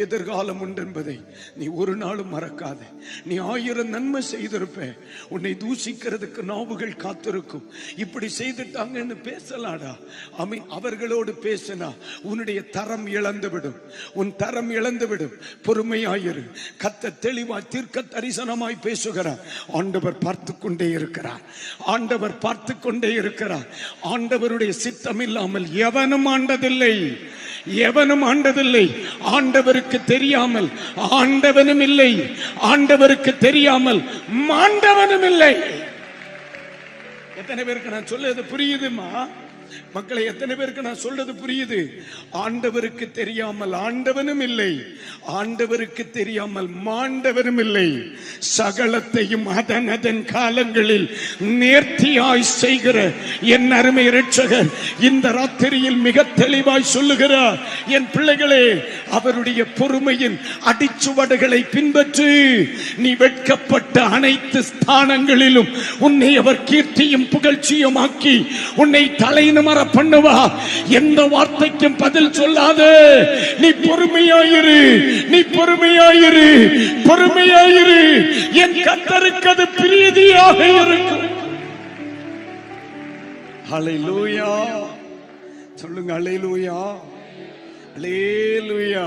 எதிர்காலம் உண்டு என்பதை நீ ஒரு நாளும் மறக்காத. நீ 1000 நன்மை செய்திருப்ப, உன்னை தூஷிக்கிறதுக்கு நாவுகள் காத்திருக்கும். இப்படி செய்துட்டாங்கன்னு பேசலாடா. அவர்களோடு பேசினா உன்னுடைய தரம் இழந்துவிடும். உன் தரம் இழந்துவிடும். பொறுமையாயிரு. கர்த்தர் தெளிவாய் தீர்க்க தரிசனமாய் பேசுகிறார். ஆண்டவர் பார்த்து கொண்டே இருக்கிறார். ஆண்டவர் பார்த்து கொண்டே இருக்கிறார். ஆண்டவருடைய சித்தம் இல்லாமல் எவனும் ஆண்டதில்லை. எவனும் ஆண்டதில்லை. ஆண்டவருக்கு தெரியாமல் ஆண்டவனும் இல்லை. ஆண்டவருக்கு தெரியாமல் மாண்டவனும் இல்லை. எத்தனை பேருக்கு நான் சொல்றது புரியுதுமா? மக்களை, எத்தனை பேருக்கு நான் சொல்றது புரியுது? ஆண்டவருக்கு தெரியாமல் ஆண்டவனும் இல்லை. ஆண்டவருக்கு தெரியாமல் மாண்டவனும் இல்லை. சகலத்தையும் அதன் அதன் காலங்களில் நேர்த்தியாய் செய்கிற என் அருமை இரட்சகர் இந்த ராத்திரியில் மிக தெளிவாய் சொல்லுகிறார், என் பிள்ளைகளே, அவருடைய பொறுமையின் அடிச்சுவடுகளை பின்பற்று. நீ வெட்கப்பட்ட அனைத்து ஸ்தானங்களிலும் உன்னை அவர் கீர்த்தியும் புகழ்ச்சியும் ஆக்கி உன்னை தலை மர பண்ணுவா. எந்த வார்த்தைக்கும் பதில் சொல்லாத. நீ பொறுமையாயிரு. நீ பொறுமையாயிரு. பொறுமையாயிரு. என் கர்த்தருக்கு அது பிரீதியாக இருக்கும். ஹல்லேலூயா சொல்லுங்க. ஹல்லேலூயா. ஹல்லேலூயா.